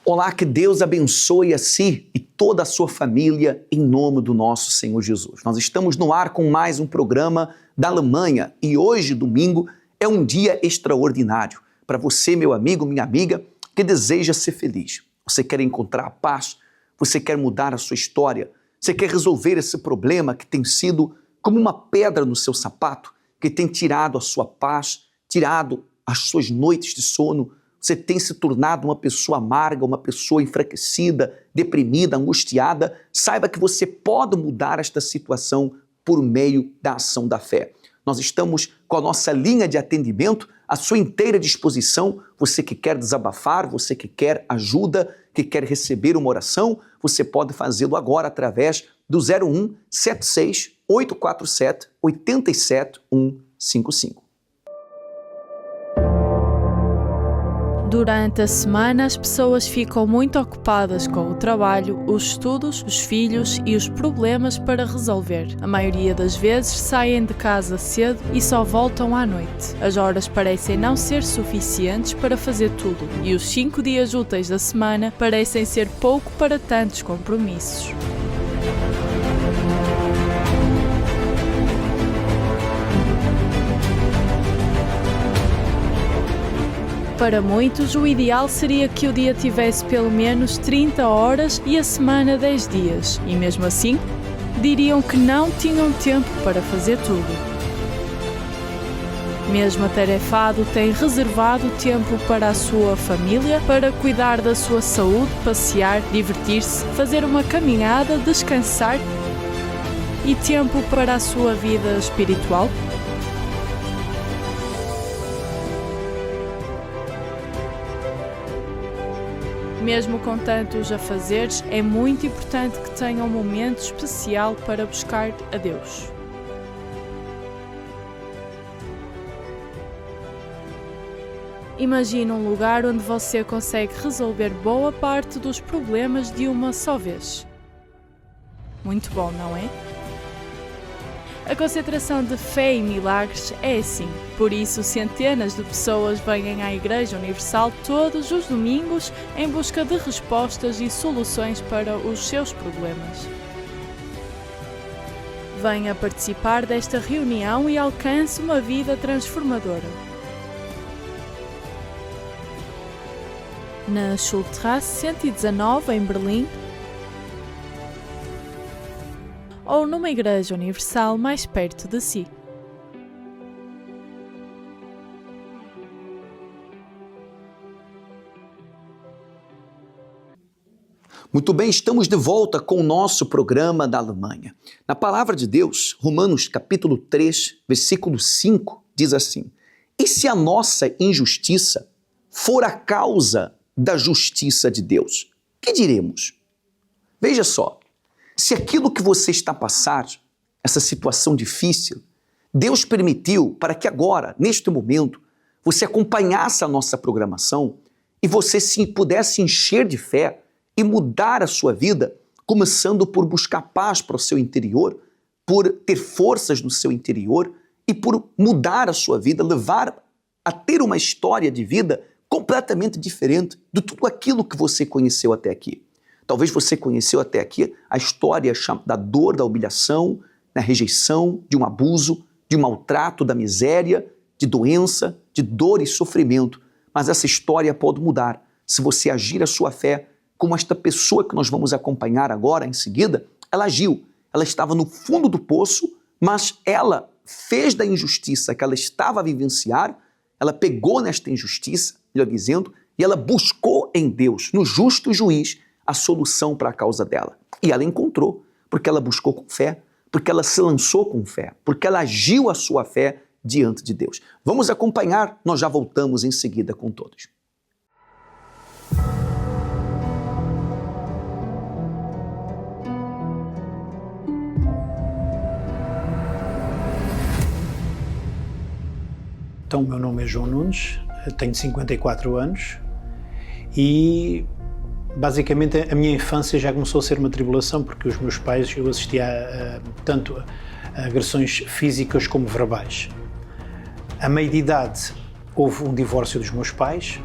Olá, que Deus abençoe a si e toda a sua família em nome do nosso Senhor Jesus. Nós estamos no ar com mais um programa da Alemanha e hoje, domingo, é um dia extraordinário para você, meu amigo, minha amiga, que deseja ser feliz. Você quer encontrar a paz, você quer mudar a sua história, você quer resolver esse problema que tem sido como uma pedra no seu sapato, que tem tirado a sua paz, tirado as suas noites de sono. Você tem se tornado uma pessoa amarga, uma pessoa enfraquecida, deprimida, angustiada. Saiba que você pode mudar esta situação por meio da ação da fé. Nós estamos com a nossa linha de atendimento à sua inteira disposição. Você que quer desabafar, você que quer ajuda, que quer receber uma oração, você pode fazê-lo agora através do 01 76 847 87 155. Durante a semana, as pessoas ficam muito ocupadas com o trabalho, os estudos, os filhos e os problemas para resolver. A maioria das vezes saem de casa cedo e só voltam à noite. As horas parecem não ser suficientes para fazer tudo e os 5 dias úteis da semana parecem ser pouco para tantos compromissos. Para muitos, o ideal seria que o dia tivesse pelo menos 30 horas e a semana 10 dias. E mesmo assim, diriam que não tinham tempo para fazer tudo. Mesmo atarefado, tem reservado tempo para a sua família, para cuidar da sua saúde, passear, divertir-se, fazer uma caminhada, descansar e tempo para a sua vida espiritual? Mesmo com tantos afazeres, é muito importante que tenha um momento especial para buscar a Deus. Imagine um lugar onde você consegue resolver boa parte dos problemas de uma só vez. Muito bom, não é? A concentração de fé e milagres é assim. Por isso, centenas de pessoas vêm à Igreja Universal todos os domingos em busca de respostas e soluções para os seus problemas. Venha participar desta reunião e alcance uma vida transformadora. Na Schulstrasse 119, em Berlim, ou numa Igreja Universal mais perto de si. Muito bem, estamos de volta com o nosso programa da Alemanha. Na palavra de Deus, Romanos capítulo 3, versículo 5, diz assim: E se a nossa injustiça for a causa da justiça de Deus, que diremos? Veja só, se aquilo que você está passando, essa situação difícil, Deus permitiu para que agora, neste momento, você acompanhasse a nossa programação e você pudesse encher de fé e mudar a sua vida, começando por buscar paz para o seu interior, por ter forças no seu interior e por mudar a sua vida, levar a ter uma história de vida completamente diferente de tudo aquilo que você conheceu até aqui. Talvez você conheceu até aqui a história da dor, da humilhação, da rejeição, de um abuso, de um maltrato, da miséria, de doença, de dor e sofrimento. Mas essa história pode mudar se você agir a sua fé como esta pessoa que nós vamos acompanhar agora, em seguida. Ela agiu, ela estava no fundo do poço, mas ela fez da injustiça que ela estava a vivenciar, ela pegou nesta injustiça, melhor dizendo, e ela buscou em Deus, no justo juiz, a solução para a causa dela. E ela encontrou, porque ela buscou com fé, porque ela se lançou com fé, porque ela agiu a sua fé diante de Deus. Vamos acompanhar, nós já voltamos em seguida com todos. Então, meu nome é João Nunes, tenho 54 anos e basicamente a minha infância já começou a ser uma tribulação porque os meus pais, eu assistia tanto a agressões físicas como verbais. A meio de idade houve um divórcio dos meus pais,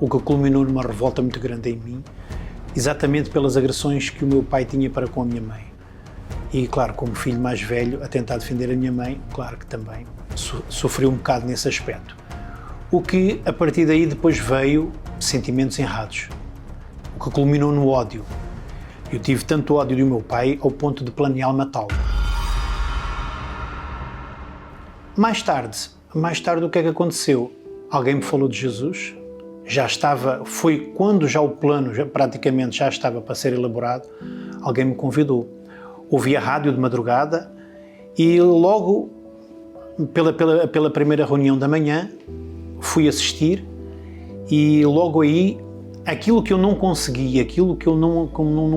o que culminou numa revolta muito grande em mim, exatamente pelas agressões que o meu pai tinha para com a minha mãe. E, claro, como filho mais velho, a tentar defender a minha mãe, claro que também sofri um bocado nesse aspecto. O que, a partir daí, depois veio sentimentos errados, o que culminou no ódio. Eu tive tanto ódio do meu pai ao ponto de planear matá-lo. Mais tarde, o que é que aconteceu? Alguém me falou de Jesus, foi quando já o plano praticamente já estava para ser elaborado, alguém me convidou. Ouvi a rádio de madrugada e logo, pela primeira reunião da manhã, fui assistir e logo aí, aquilo que eu não consegui, aquilo que eu não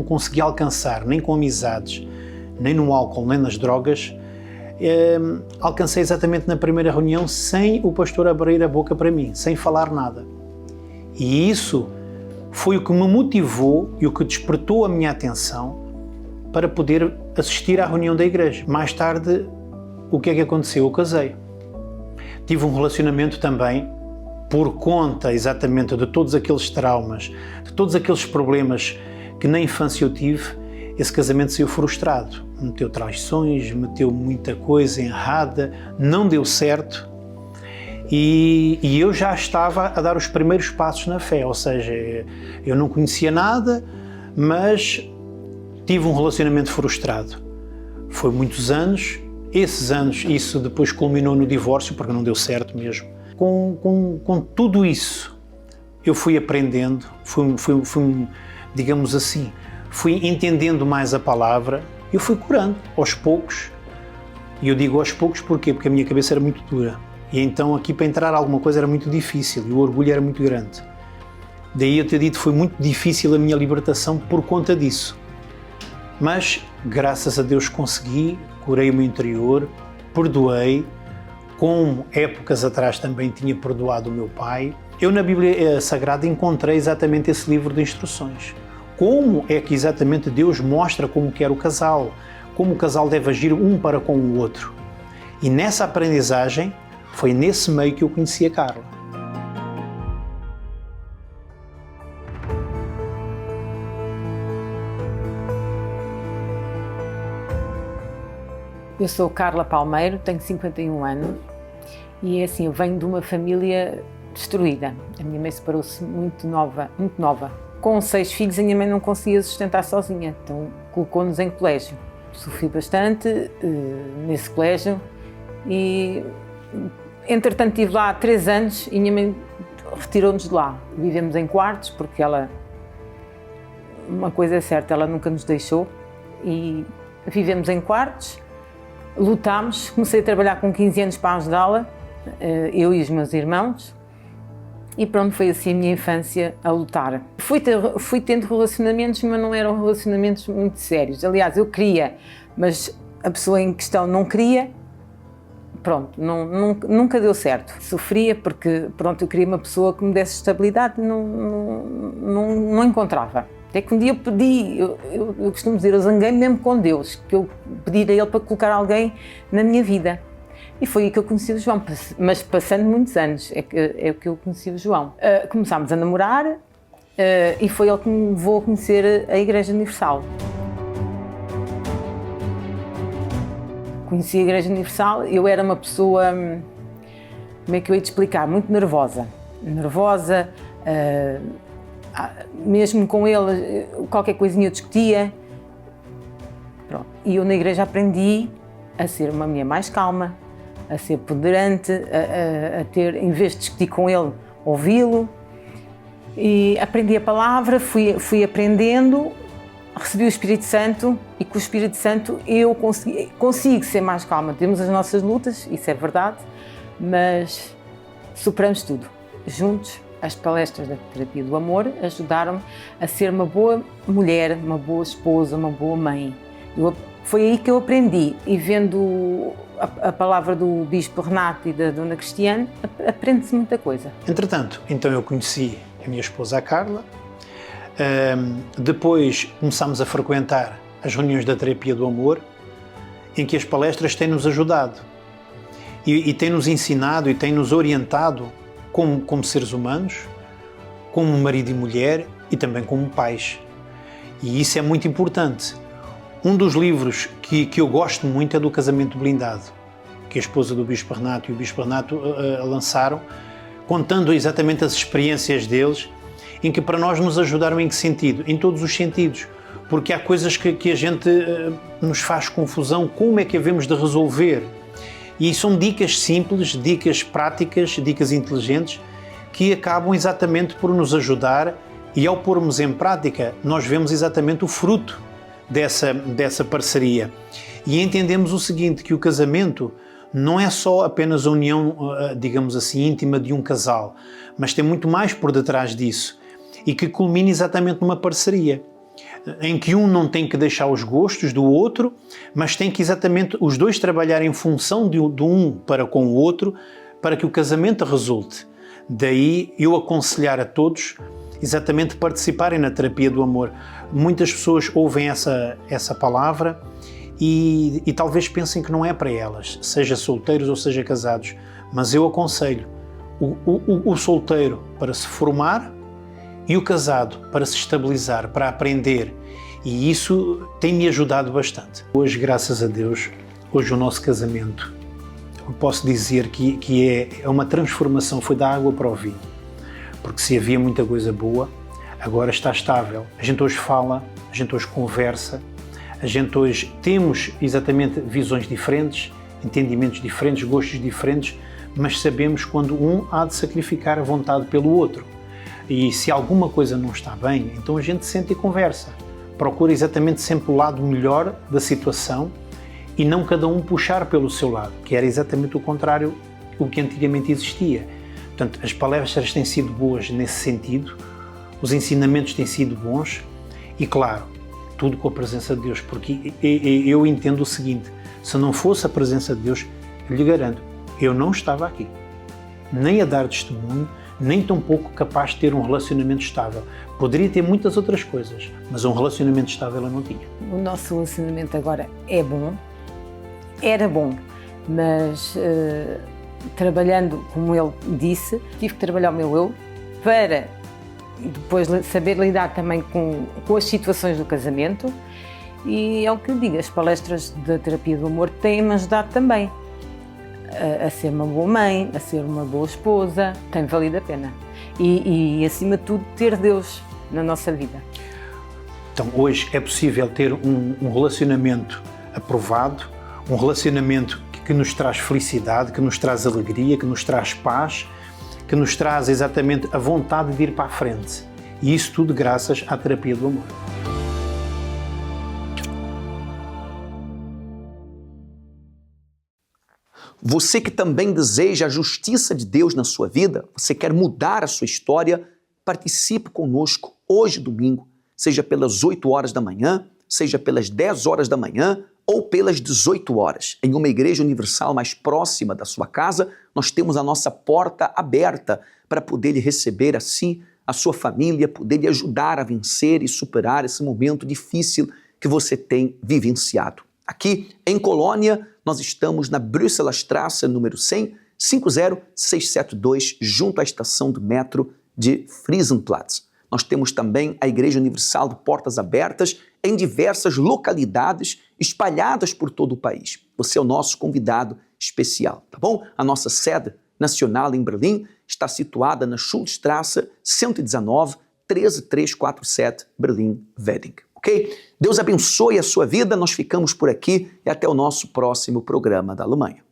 consegui alcançar, nem com amizades, nem no álcool, nem nas drogas, alcancei exatamente na primeira reunião sem o pastor abrir a boca para mim, sem falar nada. E isso foi o que me motivou e o que despertou a minha atenção para poder assistir à reunião da igreja. Mais tarde, o que é que aconteceu? Eu casei. Tive um relacionamento também por conta exatamente de todos aqueles traumas, de todos aqueles problemas que na infância eu tive. Esse casamento saiu frustrado. Meteu traições, meteu muita coisa errada, não deu certo. E eu já estava a dar os primeiros passos na fé, ou seja, eu não conhecia nada, mas tive um relacionamento frustrado. Foi muitos anos, esses anos, isso depois culminou no divórcio, porque não deu certo mesmo. Com tudo isso, eu fui aprendendo, digamos assim, fui entendendo mais a palavra, eu fui curando, aos poucos. E eu digo aos poucos porquê? Porque a minha cabeça era muito dura. E então aqui para entrar alguma coisa era muito difícil e o orgulho era muito grande. Daí eu ter dito, foi muito difícil a minha libertação por conta disso. Mas, graças a Deus consegui, curei o meu interior, perdoei, como épocas atrás também tinha perdoado o meu pai. Eu na Bíblia Sagrada encontrei exatamente esse livro de instruções. Como é que exatamente Deus mostra como quer o casal, como o casal deve agir um para com o outro. E nessa aprendizagem, foi nesse meio que eu conheci a Carla. Eu sou Carla Palmeiro, tenho 51 anos e assim, eu venho de uma família destruída. A minha mãe separou-se muito nova. Com 6 filhos, a minha mãe não conseguia sustentar sozinha, então colocou-nos em colégio. Sofri bastante nesse colégio e, entretanto, estive lá há 3 anos e a minha mãe retirou-nos de lá. Vivemos em quartos, porque uma coisa é certa, ela nunca nos deixou e vivemos em quartos, lutámos. Comecei a trabalhar com 15 anos para ajudá-la, eu e os meus irmãos, e pronto, foi assim a minha infância a lutar. Fui tendo relacionamentos, mas não eram relacionamentos muito sérios. Aliás, eu queria, mas a pessoa em questão não queria. Pronto, nunca deu certo. Sofria porque, pronto, eu queria uma pessoa que me desse estabilidade e não encontrava. Até que um dia eu pedi, eu costumo dizer, eu zanguei-me mesmo com Deus, que eu pedi a Ele para colocar alguém na minha vida. E foi aí que eu conheci o João, mas passando muitos anos é que eu conheci o João. Começámos a namorar e foi ele que me levou a conhecer a Igreja Universal. Conheci a Igreja Universal, eu era uma pessoa, como é que eu ia te explicar, muito nervosa, mesmo com ele, qualquer coisinha eu discutia. Pronto. E eu na igreja aprendi a ser uma mulher mais calma, a ser ponderante, a ter, em vez de discutir com ele, ouvi-lo. E aprendi a palavra, fui aprendendo, recebi o Espírito Santo e com o Espírito Santo eu consigo ser mais calma. Temos as nossas lutas, isso é verdade, mas superamos tudo. Juntos, as palestras da Terapia do Amor ajudaram-me a ser uma boa mulher, uma boa esposa, uma boa mãe. Foi aí que eu aprendi, e vendo a palavra do Bispo Renato e da Dona Cristiane, aprende-se muita coisa. Entretanto, então eu conheci a minha esposa, a Carla. Depois começámos a frequentar as reuniões da Terapia do Amor, em que as palestras têm-nos ajudado e têm-nos ensinado e têm-nos orientado como seres humanos, como marido e mulher e também como pais. E isso é muito importante. Um dos livros que eu gosto muito é do Casamento Blindado, que a esposa do Bispo Renato e o Bispo Renato lançaram, contando exatamente as experiências deles, em que para nós nos ajudaram em que sentido? Em todos os sentidos. Porque há coisas que a gente nos faz confusão, como é que havemos de resolver? E são dicas simples, dicas práticas, dicas inteligentes, que acabam exatamente por nos ajudar, e ao pormos em prática, nós vemos exatamente o fruto dessa parceria. E entendemos o seguinte, que o casamento não é só apenas a união, digamos assim, íntima de um casal, mas tem muito mais por detrás disso, e que culmina exatamente numa parceria, em que um não tem que deixar os gostos do outro, mas tem que exatamente os dois trabalhar em função de um para com o outro, para que o casamento resulte. Daí eu aconselhar a todos exatamente participarem na terapia do amor. Muitas pessoas ouvem essa palavra e talvez pensem que não é para elas, seja solteiros ou seja casados, mas eu aconselho o solteiro para se formar e o casado para se estabilizar, para aprender, e isso tem-me ajudado bastante. Hoje, graças a Deus, hoje o nosso casamento, eu posso dizer que é uma transformação, foi da água para o vinho, porque se havia muita coisa boa, agora está estável. A gente hoje fala, a gente hoje conversa, a gente hoje temos exatamente visões diferentes, entendimentos diferentes, gostos diferentes, mas sabemos quando um há de sacrificar a vontade pelo outro. E se alguma coisa não está bem, então a gente senta e conversa. Procura exatamente sempre o lado melhor da situação e não cada um puxar pelo seu lado, que era exatamente o contrário do que antigamente existia. Portanto, as palestras têm sido boas nesse sentido, os ensinamentos têm sido bons e, claro, tudo com a presença de Deus, porque eu entendo o seguinte, se não fosse a presença de Deus, eu lhe garanto, eu não estava aqui, nem a dar testemunho, nem tampouco capaz de ter um relacionamento estável. Poderia ter muitas outras coisas, mas um relacionamento estável eu não tinha. O nosso relacionamento agora é bom, era bom, mas trabalhando, como ele disse, tive que trabalhar o meu eu para depois saber lidar também com as situações do casamento, e é o que eu digo, as palestras da terapia do amor têm-me ajudado também a ser uma boa mãe, a ser uma boa esposa, tem valido a pena. E acima de tudo, ter Deus na nossa vida. Então, hoje é possível ter um relacionamento aprovado, um relacionamento que nos traz felicidade, que nos traz alegria, que nos traz paz, que nos traz exatamente a vontade de ir para a frente. E isso tudo graças à terapia do amor. Você que também deseja a justiça de Deus na sua vida, você quer mudar a sua história, participe conosco hoje, domingo, seja pelas 8 horas da manhã, seja pelas 10 horas da manhã ou pelas 18 horas. Em uma igreja universal mais próxima da sua casa, nós temos a nossa porta aberta para poder lhe receber assim, a sua família, poder lhe ajudar a vencer e superar esse momento difícil que você tem vivenciado. Aqui em Colônia, nós estamos na Brüsseler número 100, 50672, junto à estação do metro de Friesenplatz. Nós temos também a Igreja Universal de Portas Abertas em diversas localidades espalhadas por todo o país. Você é o nosso convidado especial, tá bom? A nossa sede nacional em Berlim está situada na Schulstrasse 119, 13347, Berlim-Wedding. Ok? Deus abençoe a sua vida, nós ficamos por aqui e até o nosso próximo programa da Alemanha.